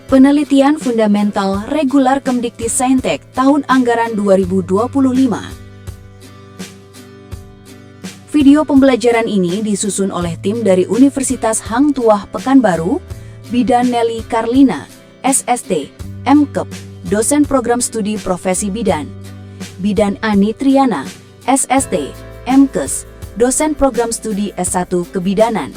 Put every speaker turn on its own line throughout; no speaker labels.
Penelitian Fundamental Regular Kemdikti-Saintek tahun anggaran 2025. Video pembelajaran ini disusun oleh tim dari Universitas Hang Tuah Pekanbaru, Bidan Nelly Karlina, SST, MKep, dosen program studi profesi bidan. Bidan Ani Triana, SST, MKes, dosen program studi S1 Kebidanan.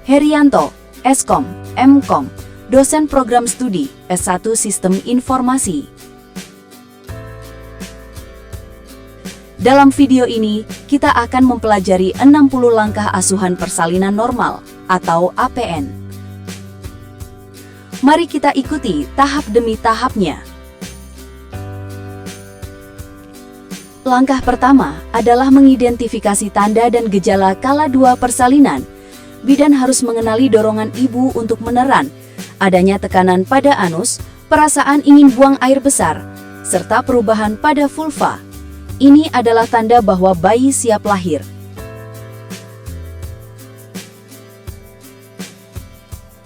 Herianto, Eskom, MKom, dosen program studi S1 Sistem Informasi. Dalam video ini, kita akan mempelajari 60 langkah asuhan persalinan normal atau APN. Mari kita ikuti tahap demi tahapnya. Langkah pertama adalah mengidentifikasi tanda dan gejala kala 2 persalinan. Bidan harus mengenali dorongan ibu untuk meneran, adanya tekanan pada anus, perasaan ingin buang air besar, serta perubahan pada vulva. Ini adalah tanda bahwa bayi siap lahir.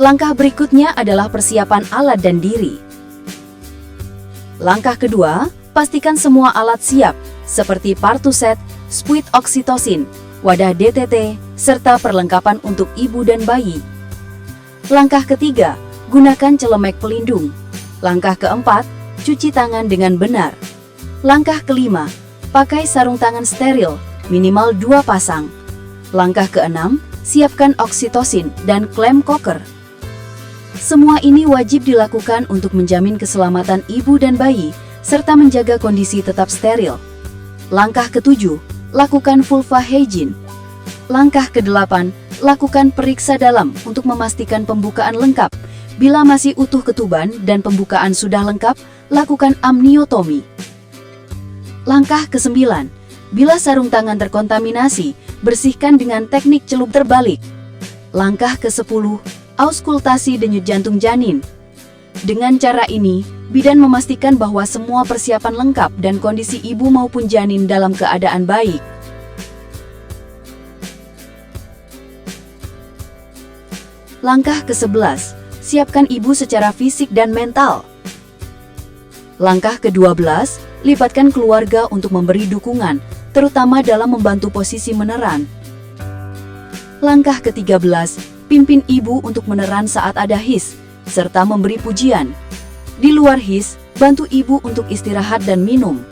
Langkah berikutnya adalah persiapan alat dan diri. Langkah kedua, pastikan semua alat siap, seperti partuset, spuit oksitosin, wadah DTT, serta perlengkapan untuk ibu dan bayi. Langkah ketiga, gunakan celemek pelindung. Langkah keempat, cuci tangan dengan benar. Langkah kelima, pakai sarung tangan steril, minimal 2 pasang. Langkah keenam, siapkan oksitosin dan klem koker. Semua ini wajib dilakukan untuk menjamin keselamatan ibu dan bayi, serta menjaga kondisi tetap steril. Langkah ketujuh, lakukan vulva hygiene. Langkah kedelapan, lakukan periksa dalam untuk memastikan pembukaan lengkap. Bila masih utuh ketuban dan pembukaan sudah lengkap, lakukan amniotomi. Langkah ke-9, bila sarung tangan terkontaminasi, bersihkan dengan teknik celup terbalik. Langkah ke-10, auskultasi denyut jantung janin. Dengan cara ini, bidan memastikan bahwa semua persiapan lengkap dan kondisi ibu maupun janin dalam keadaan baik. Langkah ke-11, siapkan ibu secara fisik dan mental. Langkah ke-12, libatkan keluarga untuk memberi dukungan, terutama dalam membantu posisi meneran. Langkah ke-13, pimpin ibu untuk meneran saat ada his, serta memberi pujian. Di luar his, bantu ibu untuk istirahat dan minum.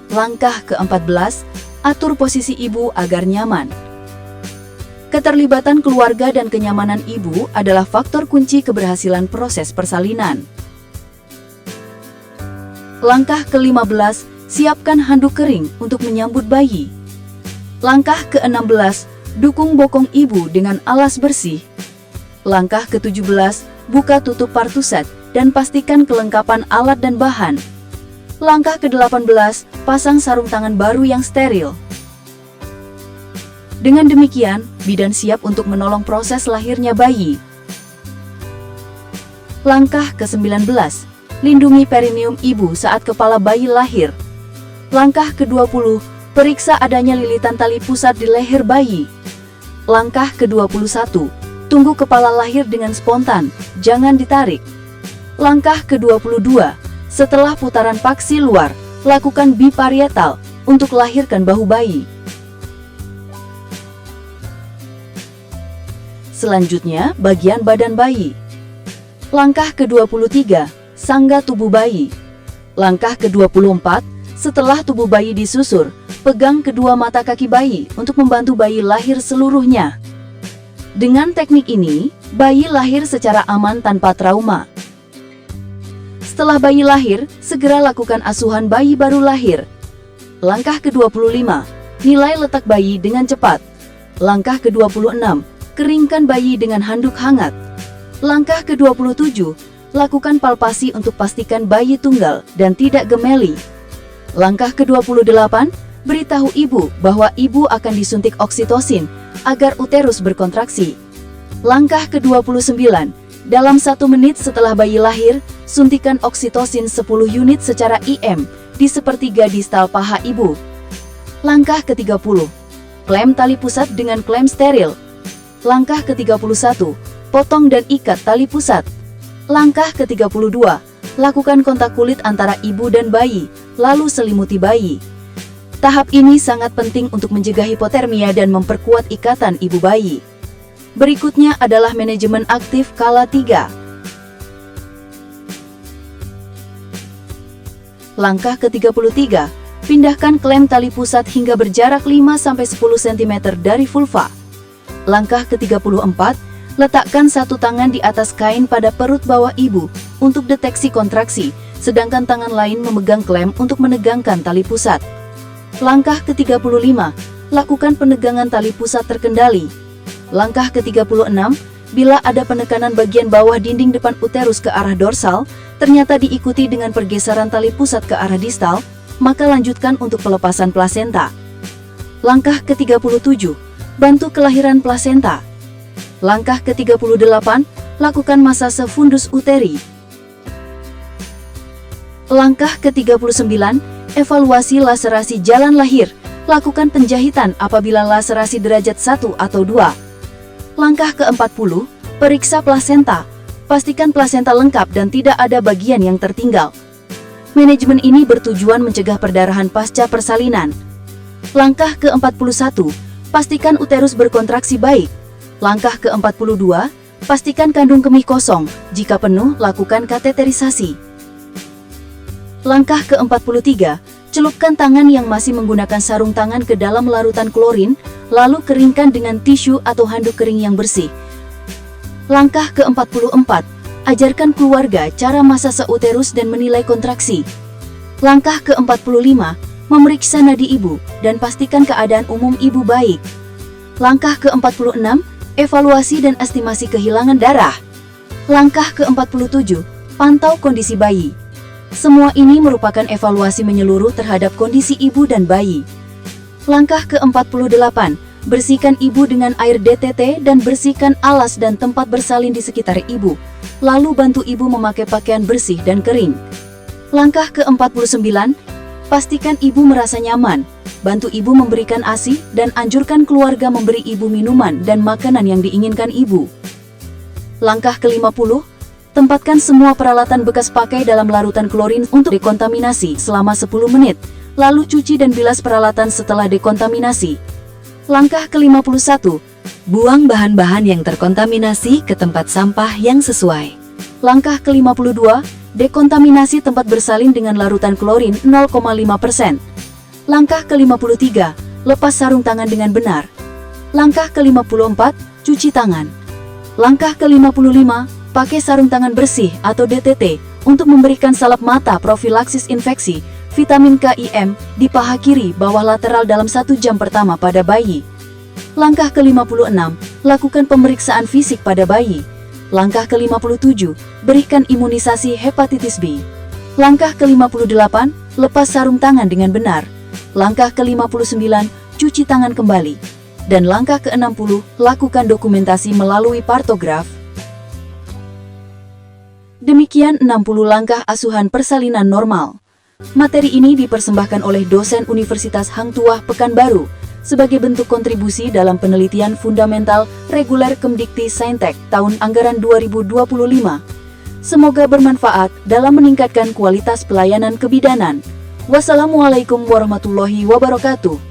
Langkah ke-14, atur posisi ibu agar nyaman. Keterlibatan keluarga dan kenyamanan ibu adalah faktor kunci keberhasilan proses persalinan. Langkah ke-15, siapkan handuk kering untuk menyambut bayi. Langkah ke-16, dukung bokong ibu dengan alas bersih. Langkah ke-17, buka tutup partuset dan pastikan kelengkapan alat dan bahan. Langkah ke-18, pasang sarung tangan baru yang steril. Dengan demikian, bidan siap untuk menolong proses lahirnya bayi. Langkah ke-19, lindungi perineum ibu saat kepala bayi lahir. Langkah ke-20, periksa adanya lilitan tali pusat di leher bayi. Langkah ke-21, tunggu kepala lahir dengan spontan, jangan ditarik. Langkah ke-22, setelah putaran paksi luar, lakukan biparietal untuk lahirkan bahu bayi. Selanjutnya, bagian badan bayi. Langkah ke-23, sangga tubuh bayi. Langkah ke-24, setelah tubuh bayi disusur, pegang kedua mata kaki bayi untuk membantu bayi lahir seluruhnya. Dengan teknik ini, bayi lahir secara aman tanpa trauma. Setelah bayi lahir, segera lakukan asuhan bayi baru lahir. Langkah ke-25, nilai letak bayi dengan cepat. Langkah ke-26, keringkan bayi dengan handuk hangat. Langkah ke-27, lakukan palpasi untuk pastikan bayi tunggal dan tidak gemeli. Langkah ke-28, beritahu ibu bahwa ibu akan disuntik oksitosin agar uterus berkontraksi. Langkah ke-29, dalam 1 menit setelah bayi lahir, suntikan oksitosin 10 unit secara IM di sepertiga distal paha ibu. Langkah ke-30, klem tali pusat dengan klem steril. Langkah ke-31, potong dan ikat tali pusat. Langkah ke-32, lakukan kontak kulit antara ibu dan bayi, lalu selimuti bayi. Tahap ini sangat penting untuk mencegah hipotermia dan memperkuat ikatan ibu bayi. Berikutnya adalah manajemen aktif kala 3. Langkah ke-33, pindahkan klem tali pusat hingga berjarak 5-10 cm dari vulva. Langkah ke-34, letakkan satu tangan di atas kain pada perut bawah ibu untuk deteksi kontraksi, sedangkan tangan lain memegang klem untuk menegangkan tali pusat. Langkah ke-35, lakukan penegangan tali pusat terkendali. Langkah ke-36, bila ada penekanan bagian bawah dinding depan uterus ke arah dorsal, ternyata diikuti dengan pergeseran tali pusat ke arah distal, maka lanjutkan untuk pelepasan plasenta. Langkah ke-37, bantu kelahiran plasenta. Langkah ke-38, lakukan masase fundus uteri. Langkah ke-39, evaluasi laserasi jalan lahir. Lakukan penjahitan apabila laserasi derajat 1 atau 2. Langkah ke-40, periksa plasenta. Pastikan plasenta lengkap dan tidak ada bagian yang tertinggal. Manajemen ini bertujuan mencegah perdarahan pasca persalinan. Langkah ke-41, pastikan uterus berkontraksi baik. Langkah ke-42, pastikan kandung kemih kosong. Jika penuh, lakukan kateterisasi. Langkah ke-43, celupkan tangan yang masih menggunakan sarung tangan ke dalam larutan klorin, lalu keringkan dengan tisu atau handuk kering yang bersih. Langkah ke-44, ajarkan keluarga cara masase uterus dan menilai kontraksi. Langkah ke-45, memeriksa nadi ibu dan pastikan keadaan umum ibu baik. Langkah ke-46, evaluasi dan estimasi kehilangan darah. Langkah ke-47, pantau kondisi bayi. Semua ini merupakan evaluasi menyeluruh terhadap kondisi ibu dan bayi. Langkah ke-48, bersihkan ibu dengan air DTT dan bersihkan alas dan tempat bersalin di sekitar ibu. Lalu bantu ibu memakai pakaian bersih dan kering. Langkah ke-49, pastikan ibu merasa nyaman. Bantu ibu memberikan ASI dan anjurkan keluarga memberi ibu minuman dan makanan yang diinginkan ibu. Langkah ke-50, tempatkan semua peralatan bekas pakai dalam larutan klorin untuk dekontaminasi selama 10 menit, lalu cuci dan bilas peralatan setelah dekontaminasi. Langkah ke-51, buang bahan-bahan yang terkontaminasi ke tempat sampah yang sesuai. Langkah ke-52, dekontaminasi tempat bersalin dengan larutan klorin 0,5%. Langkah ke-53, lepas sarung tangan dengan benar. Langkah ke-54, cuci tangan. Langkah ke-55, pakai sarung tangan bersih atau DTT untuk memberikan salep mata profilaksis infeksi vitamin KIM di paha kiri bawah lateral dalam 1 jam pertama pada bayi. Langkah ke-56, lakukan pemeriksaan fisik pada bayi. Langkah ke-57, berikan imunisasi hepatitis B. Langkah ke-58, lepas sarung tangan dengan benar. Langkah ke-59, cuci tangan kembali. Dan langkah ke-60, lakukan dokumentasi melalui partograf. Demikian 60 langkah asuhan persalinan normal. Materi ini dipersembahkan oleh dosen Universitas Hang Tuah Pekanbaru sebagai bentuk kontribusi dalam penelitian fundamental reguler Kemdikti Saintek tahun anggaran 2025. Semoga bermanfaat dalam meningkatkan kualitas pelayanan kebidanan. Wassalamualaikum warahmatullahi wabarakatuh.